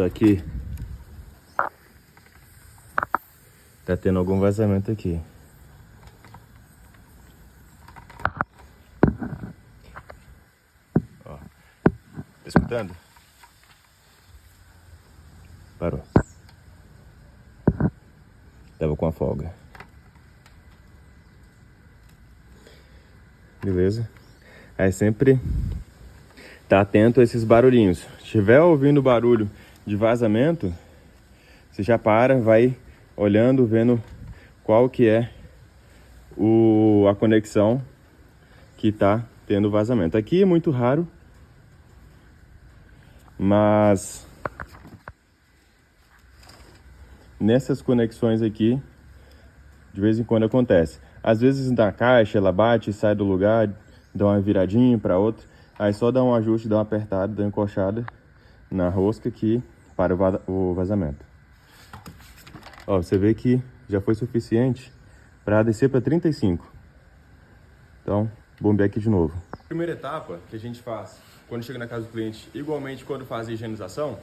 Só que tá tendo algum vazamento aqui. Ó, tá escutando? Parou. Tava com a folga. Beleza? Aí sempre tá atento a esses barulhinhos. Se estiver ouvindo barulho de vazamento, você já para, vai olhando, vendo qual que é a conexão que tá tendo vazamento. Aqui é muito raro, mas nessas conexões aqui, de vez em quando acontece. Às vezes na caixa ela bate, sai do lugar, dá uma viradinha para outra. Aí só dá um ajuste, dá uma apertada, dá uma encoxada na rosca que para o vazamento. Ó, você vê que já foi suficiente para descer para 35. Então, bombear aqui de novo. Primeira etapa que a gente faz quando chega na casa do cliente, igualmente quando faz a higienização,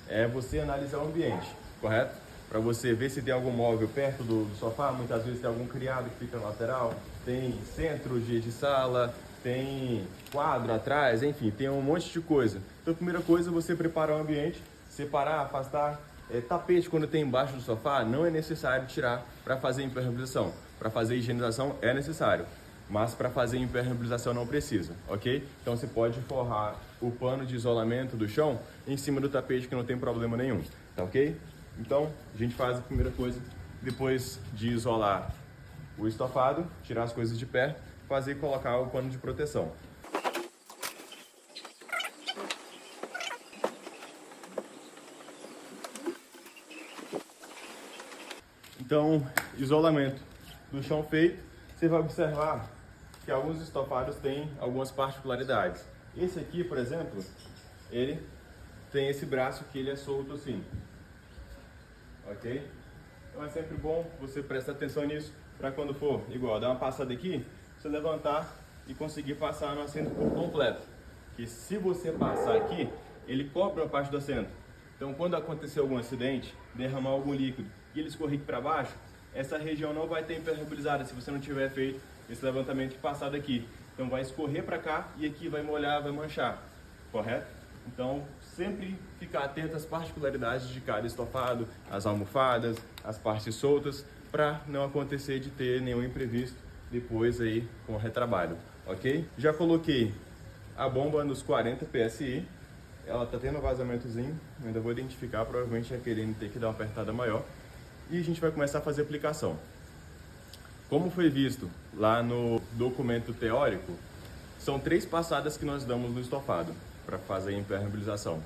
é você analisar o ambiente, correto? Para você ver se tem algum móvel perto do sofá. Muitas vezes tem algum criado que fica na lateral, tem centro de sala, tem quadro atrás, enfim, tem um monte de coisa. Então, a primeira coisa é você preparar o ambiente, separar, afastar. Tapete, quando tem embaixo do sofá, não é necessário tirar para fazer impermeabilização. Para fazer higienização é necessário, mas para fazer impermeabilização não precisa, ok? Então você pode forrar o pano de isolamento do chão em cima do tapete, que não tem problema nenhum, tá ok? Então a gente faz a primeira coisa, depois de isolar o estofado, tirar as coisas de perto, fazer e colocar o pano de proteção. Então, isolamento do chão feito, você vai observar que alguns estofados têm algumas particularidades. Esse aqui, por exemplo, ele tem esse braço que ele é solto assim, ok? Então é sempre bom você prestar atenção nisso, para quando for igual, dar uma passada aqui, você levantar e conseguir passar no assento por completo. Que se você passar aqui, ele cobre uma parte do assento. Então, quando acontecer algum acidente, derramar algum líquido e ele escorrer para baixo, essa região não vai ter impermeabilizada se você não tiver feito esse levantamento passado aqui. Então, vai escorrer para cá e aqui vai molhar, vai manchar, correto? Então, sempre ficar atento às particularidades de cada estofado, as almofadas, as partes soltas, para não acontecer de ter nenhum imprevisto depois aí com o retrabalho, ok? Já coloquei a bomba nos 40 PSI. Ela tá tendo um vazamentozinho, eu ainda vou identificar, provavelmente é querendo ter que dar uma apertada maior. E a gente vai começar a fazer a aplicação. Como foi visto lá no documento teórico, são 3 passadas que nós damos no estofado para fazer a impermeabilização.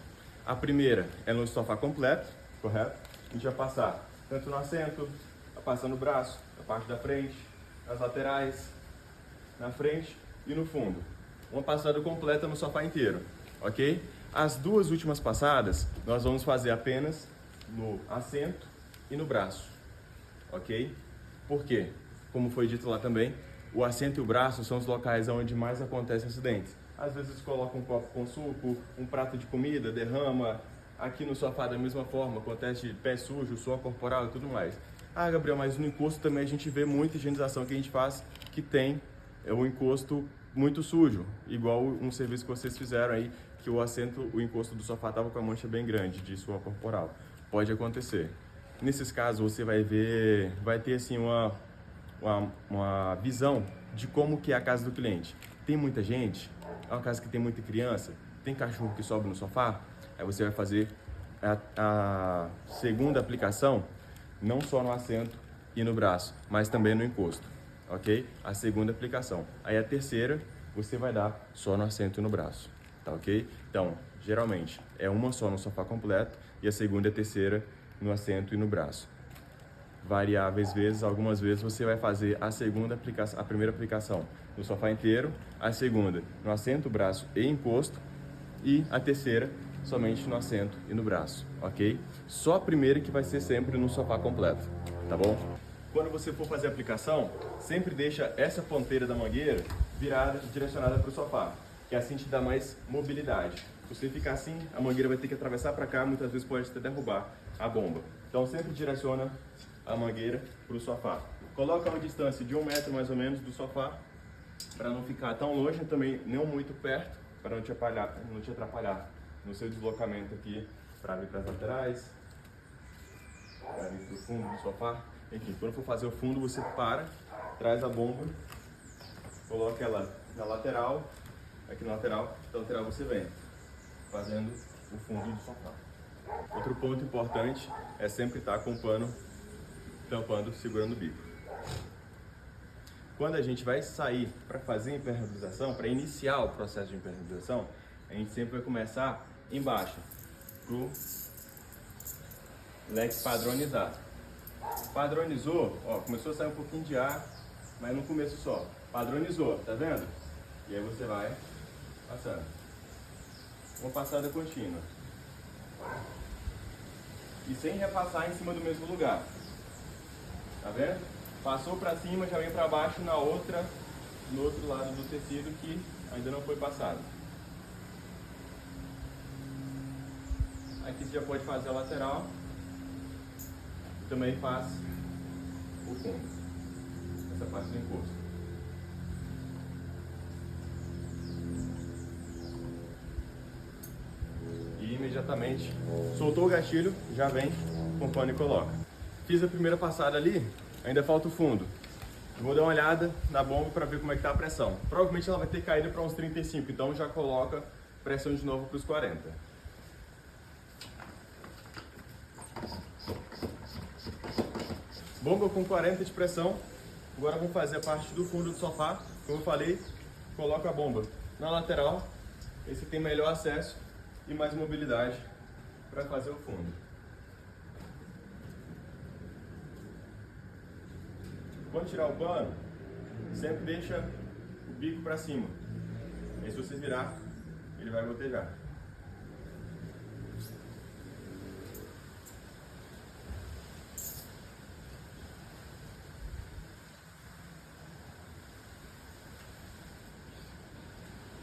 A primeira é no estofar completo, correto? A gente vai passar tanto no assento, passando no braço, na parte da frente, nas laterais, na frente e no fundo. Uma passada completa no sofá inteiro, ok? As 2 últimas passadas, nós vamos fazer apenas no assento e no braço, ok? Por quê? Como foi dito lá também, o assento e o braço são os locais onde mais acontecem acidentes. Às vezes coloca um copo com suco, um prato de comida, derrama. Aqui no sofá da mesma forma, acontece pé sujo, suor corporal e tudo mais. Ah, Gabriel, mas no encosto também a gente vê muita higienização que a gente faz que tem o encosto muito sujo, igual um serviço que vocês fizeram aí, que o assento, o encosto do sofá estava com a mancha bem grande de suor corporal. Pode acontecer. Nesses casos você vai ver, vai ter assim uma visão de como que é a casa do cliente. Tem muita gente, é uma casa que tem muita criança, tem cachorro que sobe no sofá, aí você vai fazer a segunda aplicação não só no assento e no braço, mas também no encosto, ok? A segunda aplicação. Aí a terceira você vai dar só no assento e no braço, tá ok? Então, geralmente é uma só no sofá completo e a segunda e a terceira no assento e no braço. Variáveis vezes, algumas vezes você vai fazer a segunda aplicação, a primeira aplicação no sofá inteiro, a segunda no assento, braço e encosto e a terceira somente no assento e no braço, ok? Só a primeira que vai ser sempre no sofá completo, tá bom? Quando você for fazer a aplicação, sempre deixa essa ponteira da mangueira virada, direcionada para o sofá, que assim te dá mais mobilidade. Se você ficar assim, a mangueira vai ter que atravessar para cá, muitas vezes pode até derrubar a bomba. Então sempre direciona a mangueira para o sofá. Coloca uma distância de 1 metro mais ou menos do sofá, para não ficar tão longe, também não muito perto, para não te atrapalhar no seu deslocamento aqui, para vir para as laterais, para vir para o fundo do sofá. Enfim, quando for fazer o fundo, você para, traz a bomba, coloca ela na lateral, aqui na lateral você vem fazendo o fundo do sofá. Outro ponto importante é sempre estar com o pano tampando, segurando o bico. Quando a gente vai sair para fazer a impermeabilização, para iniciar o processo de impermeabilização, a gente sempre vai começar embaixo, para o leque padronizado. Padronizou, ó, começou a sair um pouquinho de ar, mas no começo só. Padronizou, tá vendo? E aí você vai passando. Uma passada contínua. E sem repassar em cima do mesmo lugar. Tá vendo? Passou para cima, já vem para baixo no outro lado do tecido que ainda não foi passado. Aqui você já pode fazer a lateral e também faz o fundo, essa parte do encosto. E imediatamente soltou o gatilho, já vem com o pano e coloca. Fiz a primeira passada ali, ainda falta o fundo. Vou dar uma olhada na bomba para ver como é que está a pressão. Provavelmente ela vai ter caído para uns 35, então já coloca pressão de novo para os 40. Bomba com 40 de pressão. Agora vamos fazer a parte do fundo do sofá. Como eu falei, coloca a bomba na lateral. Esse tem melhor acesso e mais mobilidade para fazer o fundo. Quando tirar o pano, sempre deixa o bico para cima. E se você virar, ele vai gotejar.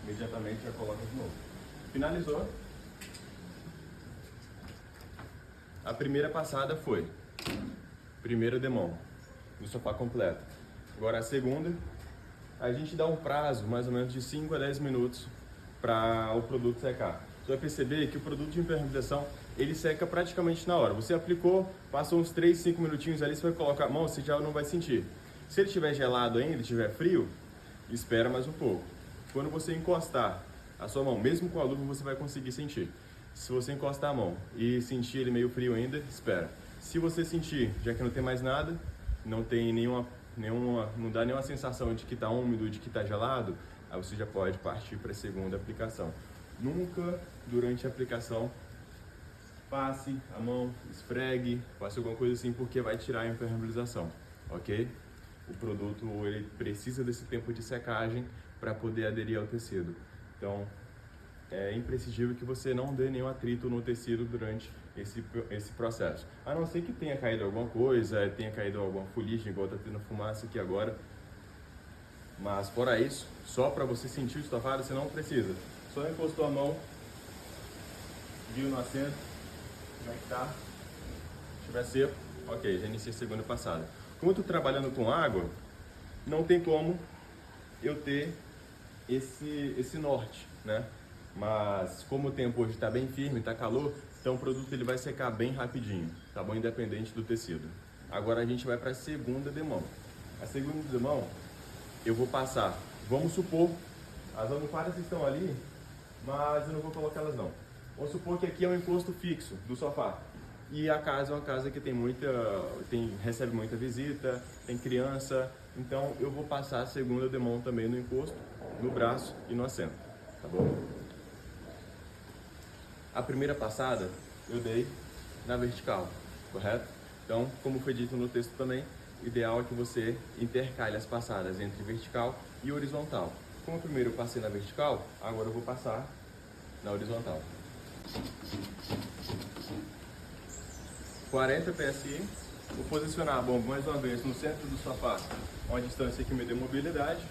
Imediatamente já coloca de novo. Finalizou. A primeira passada foi primeira demão do sofá completo. Agora a segunda, a gente dá um prazo mais ou menos de 5 a 10 minutos para o produto secar. Você vai perceber que o produto de impermeabilização, ele seca praticamente na hora. Você aplicou, passou uns 3, 5 minutinhos ali, você vai colocar a mão, você já não vai sentir. Se ele estiver gelado ainda, estiver frio, espera mais um pouco. Quando você encostar a sua mão, mesmo com a luva, você vai conseguir sentir. Se você encostar a mão e sentir ele meio frio ainda, espera. Se você sentir, já que não tem mais nada, não tem não dá nenhuma sensação de que está úmido, de que está gelado, aí você já pode partir para a segunda aplicação. Nunca, durante a aplicação, passe a mão, esfregue, faça alguma coisa assim, porque vai tirar a impermeabilização, ok? O produto, ele precisa desse tempo de secagem para poder aderir ao tecido. Então, é imprescindível que você não dê nenhum atrito no tecido durante esse processo. A não ser que tenha caído alguma coisa, tenha caído alguma fuligem, igual está tendo fumaça aqui agora. Mas, fora isso, só para você sentir o estofado, você não precisa. Só encostou a mão, viu no assento, como é que tá? Se estiver seco, ok, já inicia a segunda passada. Como eu estou trabalhando com água, não tem como eu ter esse norte, né? Mas como o tempo hoje está bem firme, está calor, então o produto ele vai secar bem rapidinho, tá bom? Independente do tecido. Agora a gente vai para a segunda demão. A segunda demão, eu vou passar, vamos supor, as almofadas estão ali, mas eu não vou colocar elas não. Vamos supor que aqui é um encosto fixo do sofá. E a casa é uma casa que recebe muita visita, tem criança, então eu vou passar a segunda demão também no encosto, no braço e no assento, tá bom? A primeira passada eu dei na vertical, correto? Então, como foi dito no texto também, o ideal é que você intercale as passadas entre vertical e horizontal. Como primeiro eu passei na vertical, agora eu vou passar na horizontal. 40 PSI, vou posicionar a bomba mais uma vez no centro do sofá, uma distância que me dê mobilidade,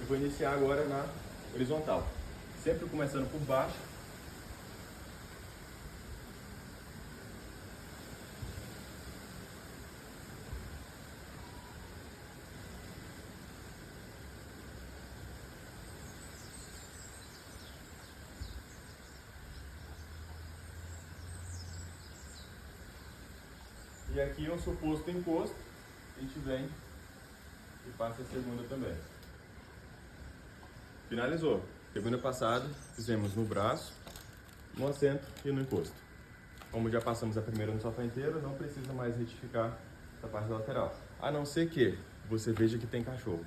e vou iniciar agora na horizontal. sempre começando por baixo. E aqui é um suposto encosto, a gente vem e passa a segunda também. Finalizou. Segunda passada, fizemos no braço, no assento e no encosto. Como já passamos a primeira no sofá inteiro, não precisa mais retificar essa parte lateral. A não ser que você veja que tem cachorro.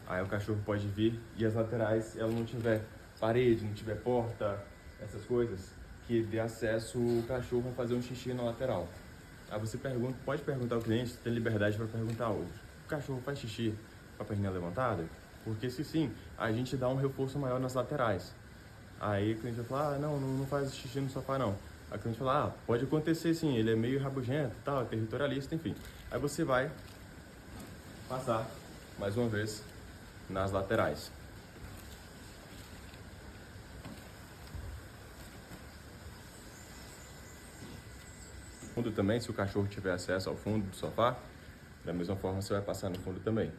Aí o cachorro pode vir e as laterais, ela não tiver parede, não tiver porta, essas coisas, que dê acesso o cachorro a fazer um xixi na lateral. Aí você pode perguntar ao cliente, tem liberdade para perguntar, o cachorro faz xixi com a perninha levantada? Porque se sim, a gente dá um reforço maior nas laterais. Aí o cliente vai falar, não faz xixi no sofá não. Aí o cliente fala, pode acontecer sim, ele é meio rabugento, tal, territorialista, enfim. Aí você vai passar, mais uma vez, nas laterais. Fundo também, se o cachorro tiver acesso ao fundo do sofá, da mesma forma você vai passar no fundo também.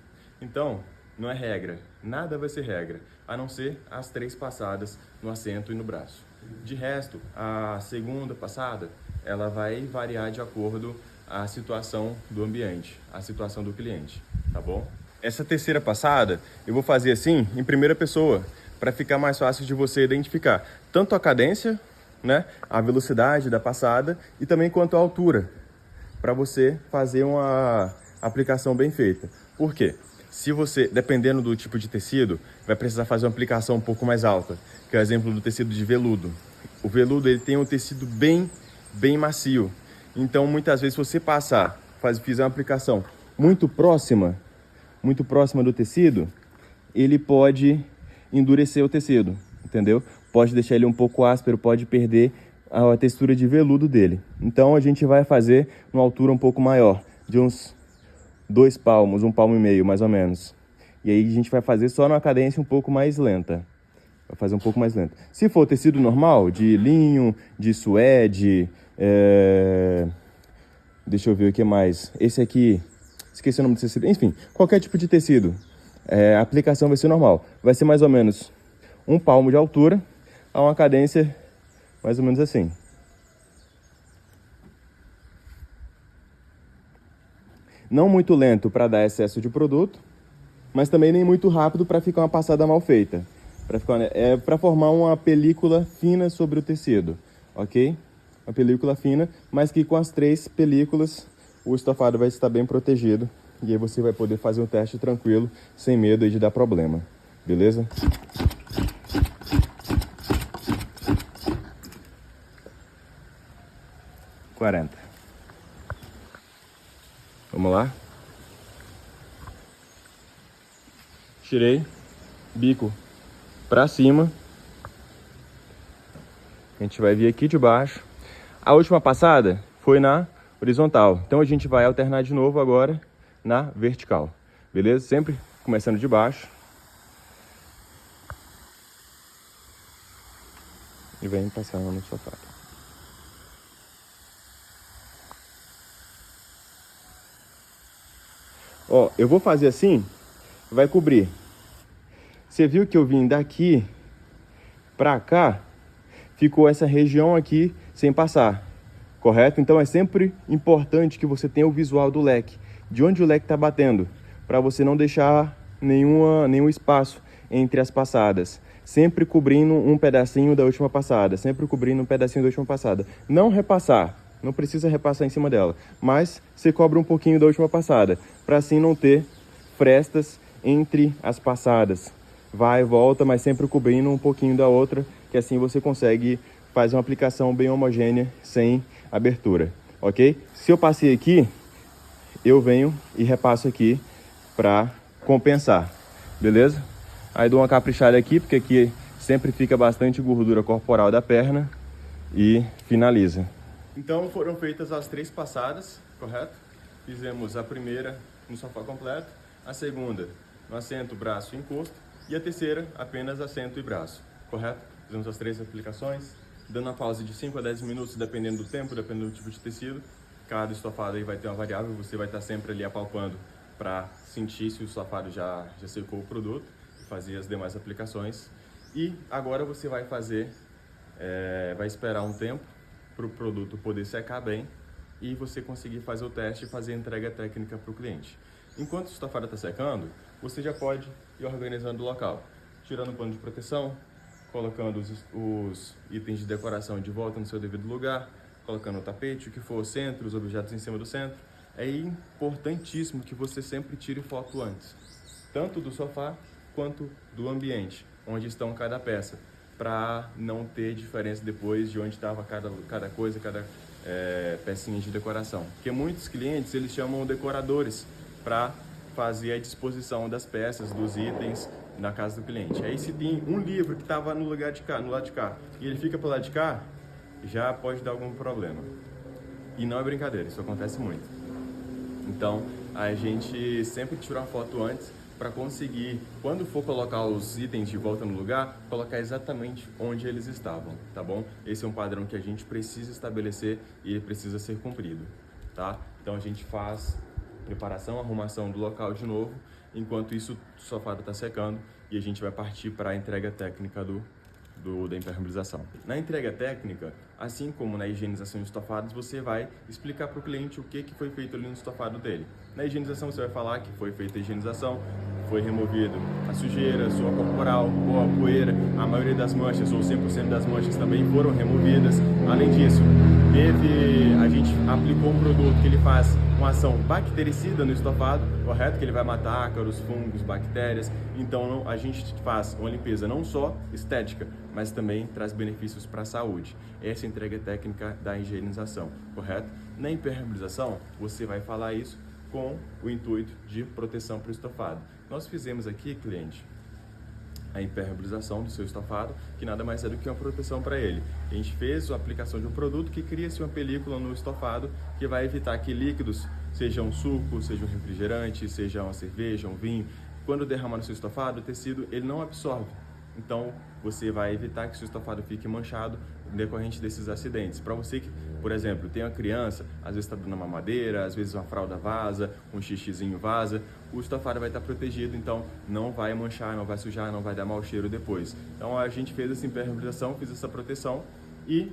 Então, não é regra, nada vai ser regra, a não ser as 3 passadas no assento e no braço. De resto, a segunda passada, ela vai variar de acordo com a situação do ambiente, a situação do cliente, tá bom? Essa terceira passada, eu vou fazer assim, em primeira pessoa, para ficar mais fácil de você identificar tanto a cadência, né, a velocidade da passada e também quanto à altura, para você fazer uma aplicação bem feita. Por quê? Se você, dependendo do tipo de tecido, vai precisar fazer uma aplicação um pouco mais alta, que é o exemplo do tecido de veludo. O veludo ele tem um tecido bem macio, então muitas vezes se você fizer uma aplicação muito próxima do tecido, ele pode endurecer o tecido, entendeu? Pode deixar ele um pouco áspero, pode perder a textura de veludo dele. Então a gente vai fazer uma altura um pouco maior, de uns 2 palmos, 1,5 palmo mais ou menos. E aí a gente vai fazer só numa cadência um pouco mais lenta. Vai fazer um pouco mais lento. Se for tecido normal, de linho, de suede, deixa eu ver o que mais. Esse aqui, esqueci o nome do tecido. Enfim, qualquer tipo de tecido, a aplicação vai ser normal. Vai ser mais ou menos 1 palmo de altura, a uma cadência mais ou menos assim. Não muito lento para dar excesso de produto, mas também nem muito rápido para ficar uma passada mal feita. Para formar uma película fina sobre o tecido, ok? Uma película fina, mas que com as 3 películas o estofado vai estar bem protegido. E aí você vai poder fazer um teste tranquilo, sem medo de dar problema. Beleza? Vamos lá. Tirei, bico para cima. A gente vai vir aqui de baixo. A última passada foi na horizontal. Então a gente vai alternar de novo agora na vertical. Beleza? Sempre começando de baixo. E vem passando no sofá. Ó, eu vou fazer assim, vai cobrir. Você viu que eu vim daqui pra cá, ficou essa região aqui sem passar, correto? Então é sempre importante que você tenha o visual do leque, de onde o leque está batendo, para você não deixar nenhum espaço entre as passadas. Sempre cobrindo um pedacinho da última passada, sempre cobrindo um pedacinho da última passada. Não repassar. Não precisa repassar em cima dela, mas você cobre um pouquinho da última passada, para assim não ter frestas entre as passadas. Vai e volta, mas sempre cobrindo um pouquinho da outra, que assim você consegue fazer uma aplicação bem homogênea, sem abertura, ok? Se eu passei aqui, eu venho e repasso aqui para compensar, beleza? Aí dou uma caprichada aqui, porque aqui sempre fica bastante gordura corporal da perna e finaliza. Então foram feitas as 3 passadas, correto? Fizemos a primeira no sofá completo, a segunda no assento, braço e encosto, e a terceira apenas assento e braço. correto? Fizemos as 3 aplicações, dando uma pausa de 5 a 10 minutos, dependendo do tempo, dependendo do tipo de tecido. Cada estofado aí vai ter uma variável, você vai estar sempre ali apalpando para sentir se o estofado já secou o produto e fazer as demais aplicações. E agora você vai fazer, vai esperar um tempo para o produto poder secar bem e você conseguir fazer o teste e fazer a entrega técnica para o cliente. Enquanto o estofado está secando, você já pode ir organizando o local, tirando o pano de proteção, colocando os itens de decoração de volta no seu devido lugar, colocando o tapete, o que for o centro, os objetos em cima do centro. É importantíssimo que você sempre tire foto antes, tanto do sofá quanto do ambiente, onde estão cada peça, para não ter diferença depois de onde estava cada coisa, cada pecinha de decoração. Porque muitos clientes, eles chamam decoradores para fazer a disposição das peças, dos itens na casa do cliente. Aí se tem um livro que estava no lado de cá, e ele fica pro lado de cá, já pode dar algum problema. E não é brincadeira, isso acontece muito. Então, a gente sempre tira uma foto antes para conseguir, quando for colocar os itens de volta no lugar, colocar exatamente onde eles estavam, tá bom? Esse é um padrão que a gente precisa estabelecer e ele precisa ser cumprido, tá? Então a gente faz preparação, arrumação do local de novo, enquanto isso o sofá está secando e a gente vai partir para a entrega técnica da impermeabilização. Na entrega técnica, assim como na higienização de estofados, você vai explicar para o cliente o que foi feito ali no estofado dele. Na higienização você vai falar que foi feita a higienização, foi removido a sujeira, suor corporal, pó, poeira, a maioria das manchas ou 100% das manchas também foram removidas. Além disso, a gente aplicou um produto que ele faz uma ação bactericida no estofado, correto? Que ele vai matar ácaros, fungos, bactérias. Então a gente faz uma limpeza não só estética, mas também traz benefícios para a saúde. Essa é a entrega técnica da higienização, correto? Na impermeabilização, você vai falar isso com o intuito de proteção para o estofado. Nós fizemos aqui, cliente, a impermeabilização do seu estofado, que nada mais é do que uma proteção para ele. A gente fez a aplicação de um produto que cria-se uma película no estofado que vai evitar que líquidos, seja um suco, seja um refrigerante, seja uma cerveja, um vinho, quando derramar no seu estofado, o tecido ele não absorve. Então, você vai evitar que o seu estofado fique manchado decorrente desses acidentes. Para você que, por exemplo, tem uma criança, às vezes está dando uma mamadeira, às vezes uma fralda vaza, um xixizinho vaza, o estofado vai estar protegido, então não vai manchar, não vai sujar, não vai dar mau cheiro depois. Então, a gente fez essa impermeabilização, fez essa proteção e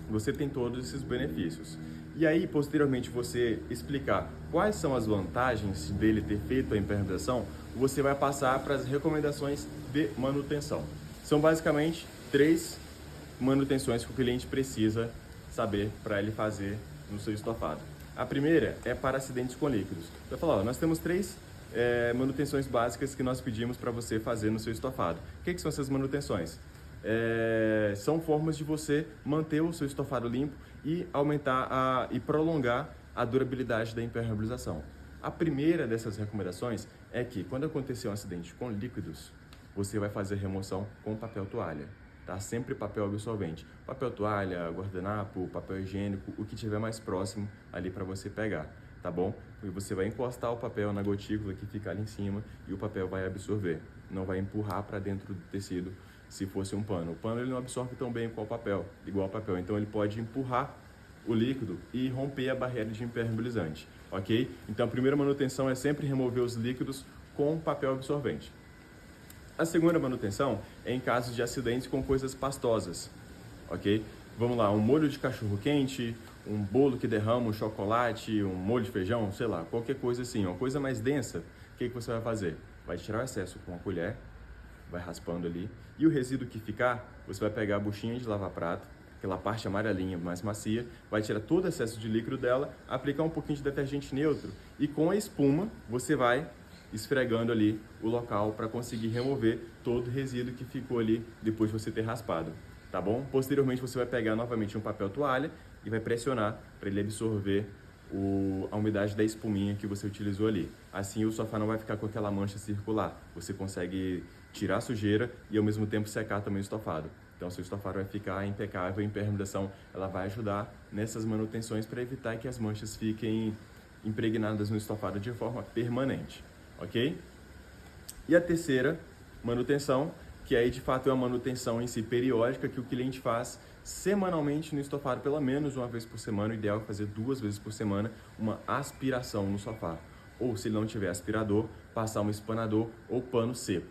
você tem todos esses benefícios. E aí, posteriormente, você explicar quais são as vantagens dele ter feito a impermeabilização, você vai passar para as recomendações de manutenção. São basicamente 3 manutenções que o cliente precisa saber para ele fazer no seu estofado. A primeira é para acidentes com líquidos. Você vai falar, ó, nós temos 3 manutenções básicas que nós pedimos para você fazer no seu estofado. O que são essas manutenções? São formas de você manter o seu estofado limpo e aumentar e prolongar a durabilidade da impermeabilização. A primeira dessas recomendações é que quando acontecer um acidente com líquidos, você vai fazer remoção com papel toalha, tá? Sempre papel absorvente, papel toalha, guardanapo, papel higiênico, o que tiver mais próximo ali para você pegar, tá bom? E você vai encostar o papel na gotícula que fica ali em cima e o papel vai absorver, não vai empurrar para dentro do tecido. Se fosse um pano, o pano ele não absorve tão bem igual o papel, então ele pode empurrar o líquido e romper a barreira de impermeabilizante, ok? Então a primeira manutenção é sempre remover os líquidos com papel absorvente. A segunda manutenção é em casos de acidentes com coisas pastosas, ok? Vamos lá, um molho de cachorro quente, um bolo que derrama, um chocolate, um molho de feijão, sei lá, qualquer coisa assim, uma coisa mais densa, o que você vai fazer? Vai tirar o excesso com a colher, vai raspando ali, e o resíduo que ficar, você vai pegar a buchinha de lavar prato, aquela parte amarelinha mais macia, vai tirar todo o excesso de líquido dela, aplicar um pouquinho de detergente neutro e com a espuma você vai esfregando ali o local para conseguir remover todo o resíduo que ficou ali depois de você ter raspado, tá bom? Posteriormente você vai pegar novamente um papel toalha e vai pressionar para ele absorver a umidade da espuminha que você utilizou ali. Assim o sofá não vai ficar com aquela mancha circular, você consegue tirar a sujeira e ao mesmo tempo secar também o estofado. Então, seu estofado vai ficar impecável, a impermeabilização ela vai ajudar nessas manutenções para evitar que as manchas fiquem impregnadas no estofado de forma permanente, ok? E a terceira manutenção, que aí de fato é uma manutenção em si periódica que o cliente faz semanalmente no estofado, pelo menos uma vez por semana. O ideal é fazer 2 vezes por semana uma aspiração no sofá. Ou, se ele não tiver aspirador, passar um espanador ou pano seco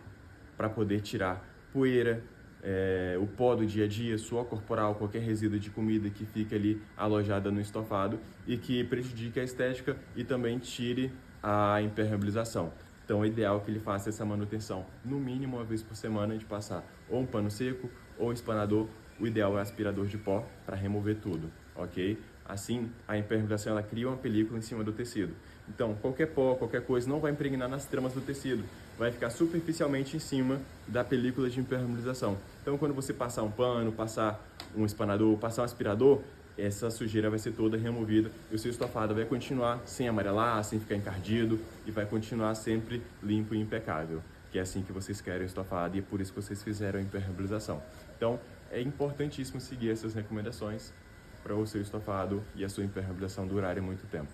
para poder tirar poeira, o pó do dia a dia, suor corporal, qualquer resíduo de comida que fica ali alojada no estofado e que prejudique a estética e também tire a impermeabilização. Então, o ideal é que ele faça essa manutenção no mínimo uma vez por semana, de passar ou um pano seco ou um espanador. O ideal é aspirador de pó para remover tudo, ok? Assim, a impermeabilização ela cria uma película em cima do tecido. Então, qualquer pó, qualquer coisa não vai impregnar nas tramas do tecido, vai ficar superficialmente em cima da película de impermeabilização. Então, quando você passar um pano, passar um espanador, passar um aspirador, essa sujeira vai ser toda removida e o seu estofado vai continuar sem amarelar, sem ficar encardido e vai continuar sempre limpo e impecável, que é assim que vocês querem o estofado e é por isso que vocês fizeram a impermeabilização. Então, é importantíssimo seguir essas recomendações para o seu estofado e a sua impermeabilização durarem muito tempo.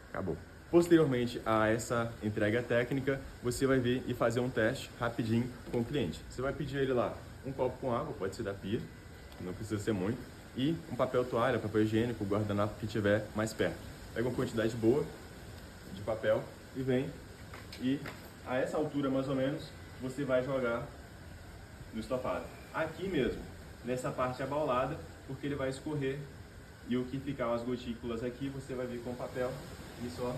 Acabou. Posteriormente a essa entrega técnica, você vai vir e fazer um teste rapidinho com o cliente. Você vai pedir a ele lá um copo com água, pode ser da pia, não precisa ser muito, e um papel toalha, papel higiênico, guardanapo que tiver mais perto. Pega uma quantidade boa de papel e vem, e a essa altura mais ou menos, você vai jogar no estofado. Aqui mesmo, nessa parte abaulada, porque ele vai escorrer e o que ficar as gotículas aqui, você vai vir com o papel e só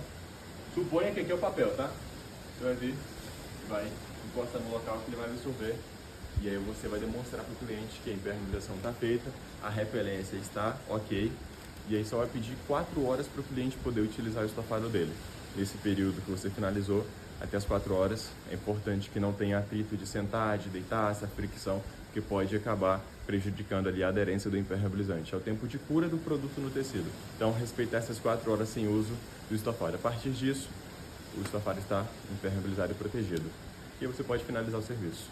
suponha que aqui é o papel, tá? Você vai vir, vai encostar no local que ele vai absorver e aí você vai demonstrar para o cliente que a impermeabilização está feita, a repelência está ok e aí só vai pedir 4 horas para o cliente poder utilizar o estofado dele. Nesse período que você finalizou, até as 4 horas, é importante que não tenha atrito de sentar, de deitar, essa fricção que pode acabar prejudicando ali a aderência do impermeabilizante. É o tempo de cura do produto no tecido. Então, respeitar essas 4 horas sem uso do estofado. A partir disso, o estofado está impermeabilizado e protegido. E você pode finalizar o serviço.